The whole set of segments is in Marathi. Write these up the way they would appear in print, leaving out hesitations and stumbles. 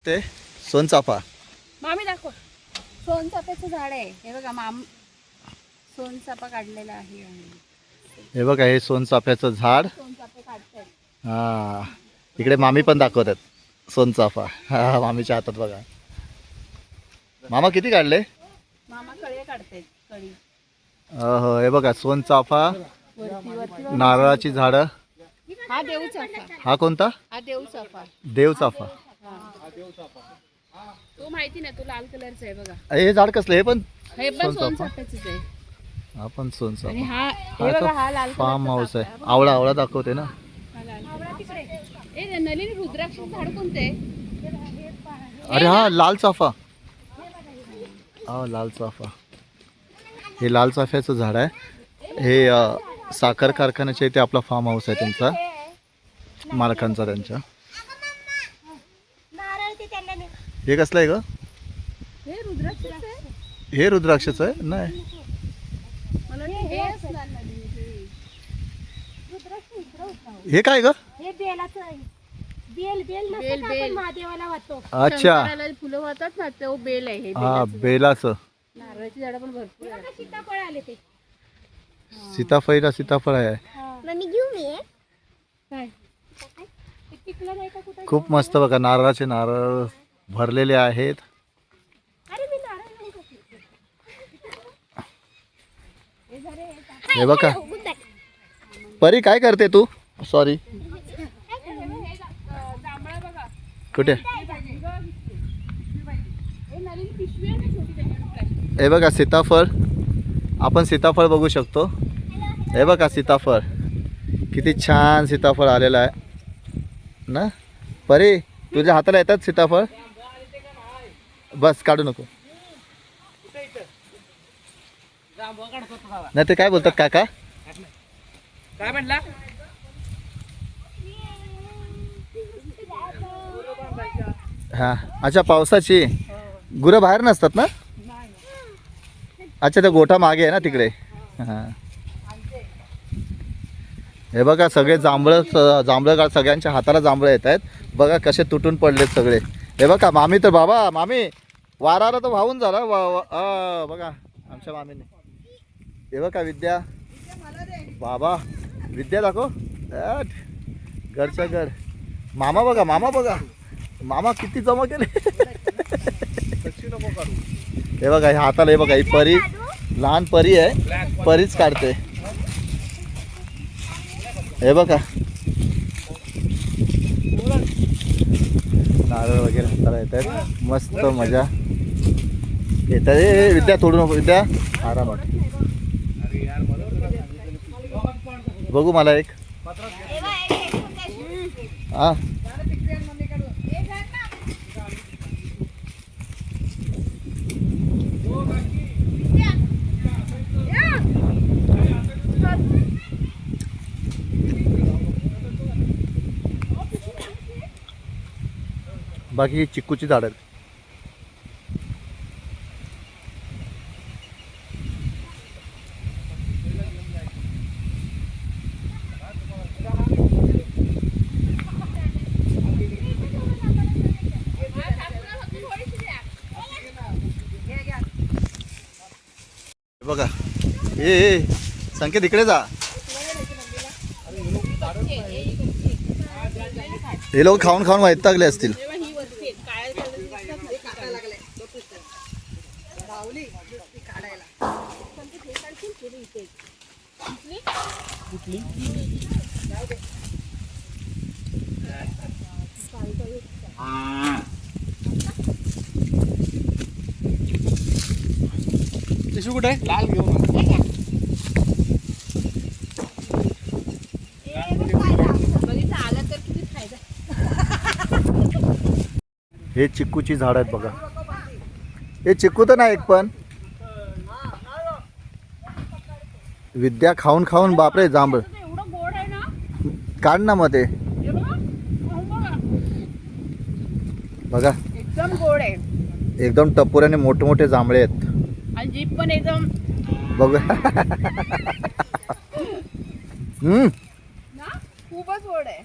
ते सोनचाफा. मामी दाखव. सोनचाफ्याचं झाड आहे हे बघा. सोनचाफा काढलेला आहे. हे बघा हे सोनचाफ्याचं झाड. सोनचाफे काढतात. हा इकडे मामी पण दाखवतात सोनचाफा. हा मामीच्या हातात बघा. मामा किती काढले? मामा कळे काढतात. कळी हो हे बघा सोनचाफा, वरती वरती नारळाची झाडं. हा देवचाफा. हा कोणता? हा देवचाफा. देवचाफा. तो माहिती नाही, तो लाल कलरचा आहे बघा. हे झाड कसलं? हे पण हे पण सोनचाफ्याचंच आहे. हा पण आणि सोनचाफा. हा हे बघा हा लाल फार्म कलरचा हाऊस आहे. चाफा आवळा आवळा दाखवते ना. हा लाल कलर. ए नलिनी रुद्राक्षाचं झाड कोणते? अरे हा लाल चाफा. हा लाल चाफा. हे लाल चाफ्याचं झाड आहे. हे साखर कारखान्याच्या इथे आपला फार्म हाऊस आहे त्यांचा, मालकांचा त्यांच्या. हे कसलं आहे ग? हे रुद्राक्षाचं आहे. हे रुद्राक्षाचं आहे? नाही मला वाटलं हे असणार नलिनी. हे काय ग? हे बेलाचं आहे. बेल बेल नसतं बेल, का बेल. आपण महादेवाला वाहतो. अच्छा शंकराला फुलं वाहतात ना, तो बेल आहे हे. हा बेलाचं. बेलाचं. नारळाची झाडं पण भरपूर आहेत. सीताफळ आले ते. सीताफळीला सीताफळ आहे. मम्मी घेऊ मी काय ते टिकलं नाही का कुठं? खूप मस्त बघा. नारळाचे नारळ भरलेले आहेत. अरे मी नारळ नाही खात. हे बघा. परी काय करते तू? सॉरी जांभळा बघा. कुठे? हे नलिनी पिशवी आहे ना छोटी त्याच्यावर. हे बघा सीताफळ. आपण सीताफळ बघू शकतो. हे बघा सीताफळ. किती छान सीताफळ आलेलं आहे ना. परी तुझ्या हाताला येतात सीताफळ? बस काढू नको. नाही ते काय बोलतात काका? काय म्हणला? हा अच्छा पावसाची. गुरं बाहेर नसतात ना? अच्छा त्या गोठा मागे आहे ना तिकडे. हां हे बघा सगळे जांभळं सगळ्यांच्या हाताला जांभळं येत आहेत. बघा कसे तुटून पडलेत सगळे. हे बघा मामी तर बाबा मामी वाराला तर वाहून झाला. बघा आमच्या मामीने. हे बघा विद्या. बाबा विद्या दाखव. घरच्या घर. मामा बघा मामा बघा. मामा किती जमा केले. हे बघा हे हाताला. हे बघा ही परी लहान परी आहे. परीच काढते. हे बघा नारळ वगैरे हाताला येत आहेत. मस्त मजा येत आहे. विद्या तोडू नको विद्या. आरामात बघू मला एक. हा बाकी ही चिक्कूची झाड आहेत. बघा ए संकेत इकडे जा. हे लोक खाऊन खाऊन वैतागले असतील. टिशू कुठे आहे? लाल घेऊन बघितलं आलं तर किती फायदा. हे चिक्कूची झाड आहेत बघा. हे चिक्कू तर नाही एक पण. विद्या खाऊन खाऊन बापरे जांभळ. एवढं गोड आहे ना. काढ ना मध्ये. हे बघा. खाऊन बघा. बघा एकदम गोड आहे. एकदम टपोऱ्याने मोठे मोठे जांभळे आहेत. आणि जीप पण एकदम बघू. ना खूपच गोड आहे.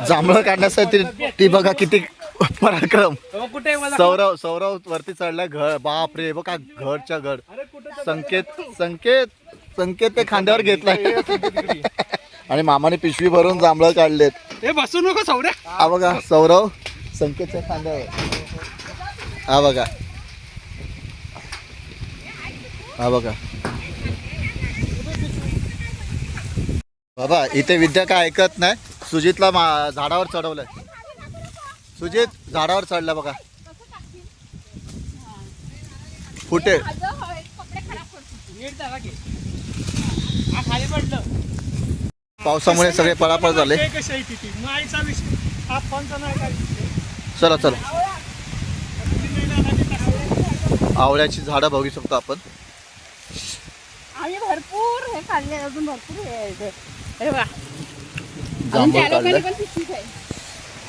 जांभळं काढण्यासाठी ती बघा किती पराक्रम. तो कुठे आहे मला? सौरव वरती चढलाय. घड बाप रे बघा घडच्या घड. अरे कुठे संकेत ते खांद्यावर घेतलाय आणि मामाने पिशवी भरून जांभळं काढलेत. हे बसू नको सौर्या. हा बघा सौरव संकेतच्या खांद्यावर. हा बघा हा बघा बाबा इथे विद्या काय ऐकत नाही. सुजितला झाडावर चढवलंय. सुजित झाडावर चढला बघा. फुटे नीट झाला की. हा खाली पडलं. पावसामुळे सगळे पळापळ झाले. हे कशी आहे ती माईचा विषय. हा फोनचा नाही काय विषय. चला चला आवळ्याची झाडं बघू शकतो आपण. आम्ही भरपूर हे काढले. अजून भरपूर हे आहे इथे. हे बघा जांभूळ त्या लोकांनी काढले. पण पिशवीच आहे.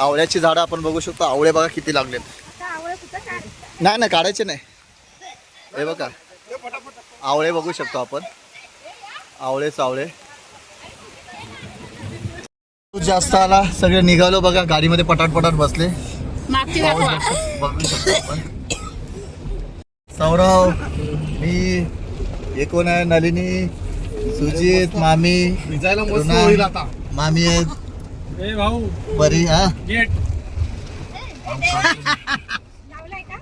आवळ्याची झाडं आपण बघू शकतो. आवळे बघा किती लागलेत. आता आवळं कुठं काढ. नाही नाही काढायचे नाही. हे बघा आवळे बघू शकतो आपण. आवळेच आवळे जास्त आला. सगळे निघालो बघा गाडीमध्ये पटाट बसले. मागची दाखवा. बघू शकतो आपण. सौरव मी एकूण आहे. नलिनी सुजित मामी भिजायला मस्त रुना, होईल आता. मामी आहेत. ए भाऊ परी हा गेट. लावलाय का?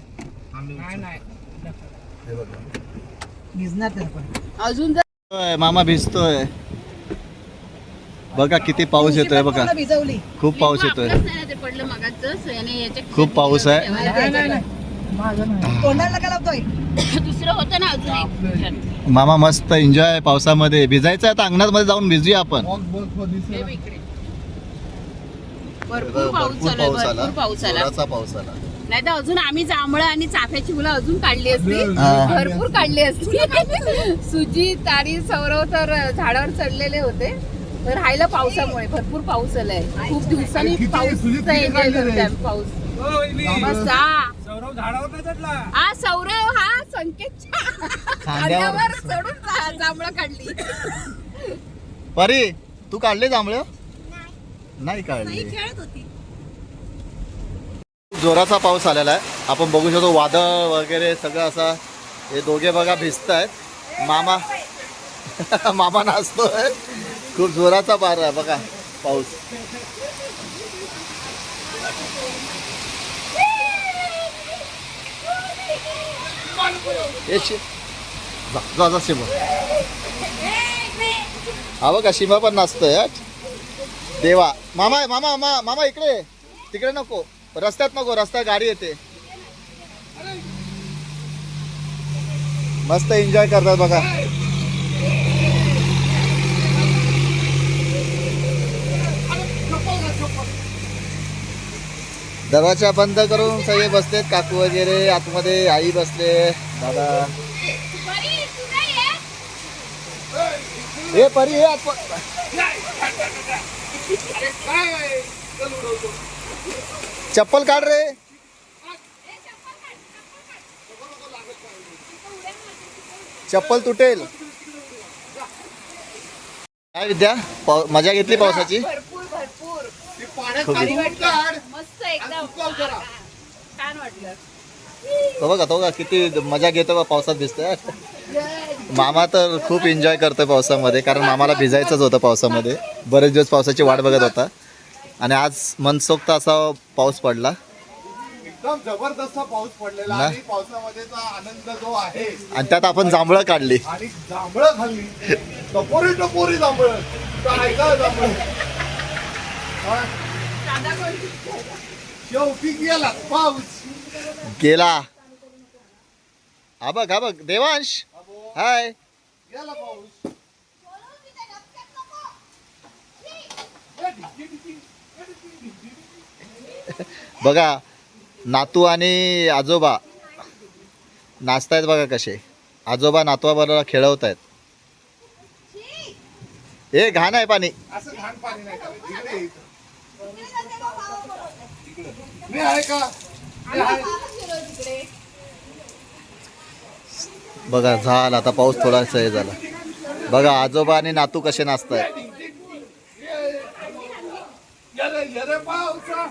नाही नाही. अजून जर होय, मामा भिजतोय. बघा किती पाऊस येतोय बघा. खूप पाऊस येतोय. आपलंच नाही ना ते पडलं मगाच. याने याच्या खूप पाऊस आहे. दुसरं होतं ना अजून एक. मामा मस्त एन्जॉय पावसामध्ये. भिजायचं आता अंगणात मध्ये जाऊन भिजूया आपण. हे बघ इकडे. भरपूर पाऊस चालू आहे. भरपूर पाऊस आला. जोराचा पाऊस आला. नाही तर अजून आम्ही जांभळं आणि चाफ्याची मुलं अजून काढली असती. हा. भरपूर काढली असती. सुजित आणि सौरव तर झाडावर चढलेले होते. तर राहिलं पावसामुळे. भरपूर पाऊस आलाय. खूप दिवसांनी पाऊस एन्जॉय करतोय पाऊस. ओ, वहिनी. मस्त हा. सौरव झाडावर नाही चढला. हा सौरव हा संकेतच्या खांद्यावर चढून जांभळं काढली. परी तू काढले जांभळं? नाही काढले. खेळत होती. जोराचा पाऊस आलेला आहे. आपण बघू शकतो वादळ वगैरे सगळं असं. हे दोघे बघा भिजत आहेत. मामा मामा नाचतोय. खूप जोराचा पार आहे बघा पाऊस. जा शिमा. हा बघा शिमा पण नाचतोय. देवा मामा मामा मामा इकडे. तिकडे नको. रस्त्यात नको. रस्त्यात गाडी येते. मस्त एन्जॉय करतात बघा. दरवाजा बंद करून सगळे बसलेत. काकू वगैरे आतमध्ये. आई बसले. दादा हे परी हे चप्पल काढ रे. चप्पल तुटेल. काय विद्या मजा घेतली पावसाची? भरपूर भरपूर खूप. मस्त एकदम छान वाटलं. तो बघा किती मजा घेतो बा पावसात भिजतोय. मामा तर खूप एन्जॉय करतोय पावसामध्ये. कारण मामाला भिजायचंच होतं पावसामध्ये. बरेच दिवस पावसाची वाट बघत होता आणि आज मनसोक्त असा पाऊस पडला. एकदम जबरदस्त पाऊस पडलेला ना? आणि पावसामध्येचा आनंद जो आहे आणि त्यात आपण जांभळं काढली. आणि जांभळं खाल्ली. टपोरी जांभळं. काय का जांभळं. हा? शेवटी गेला पाऊस. गेला. हा बघ देवांश हाय. गेला पाऊस. बघा नातू आणि आजोबा नाचतायत बघा कसे. आजोबा नातवाबरोबर खेळवत आहेत. हे घाण आहे पाणी. असं घाण पाणी नाही करायचं. इकडे यायचं. मी आहे का? मी आहे. बघा झाला आता पाऊस थोडासा हे झाला. बघा आजोबा आणि नातू कसे नाचतायत. ये रे पावसा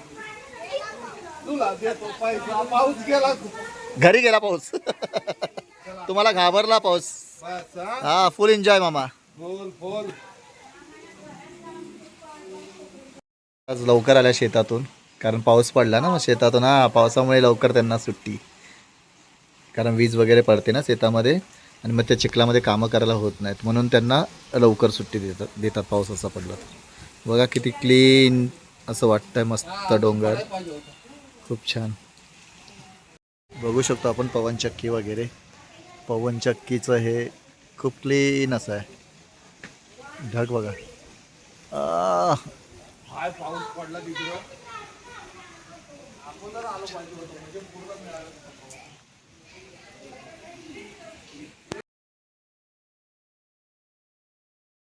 तुला देतो पैसा पाऊस गेला घरी गेला पाऊस तुम्हाला घाबरला पाऊस बस हा. हा फुल एन्जॉय मामा. बोल बोल आज लवकर आल्या शेतातून कारण पाऊस पडला ना मग शेतातून. हा पावसामुळे लवकर त्यांना सुट्टी कारण वीज वगैरे पडते ना शेतामध्ये आणि मग त्या चिखलामध्ये कामं करायला होत नाहीत म्हणून त्यांना लवकर सुट्टी देतात पाऊस असा पडला तर. बघा किती क्लीन असं वाटतंय मस्त डोंगर खूप छान. बघू शकतो आपण पवनचक्की वगैरे. पवनचक्कीचं हे खूप क्लीन असं आहे. ढग बघा हाय पाऊस पडला तिकडं आपण जर आलो पाहिजे होतं म्हणजे पूर्ण मिळालं.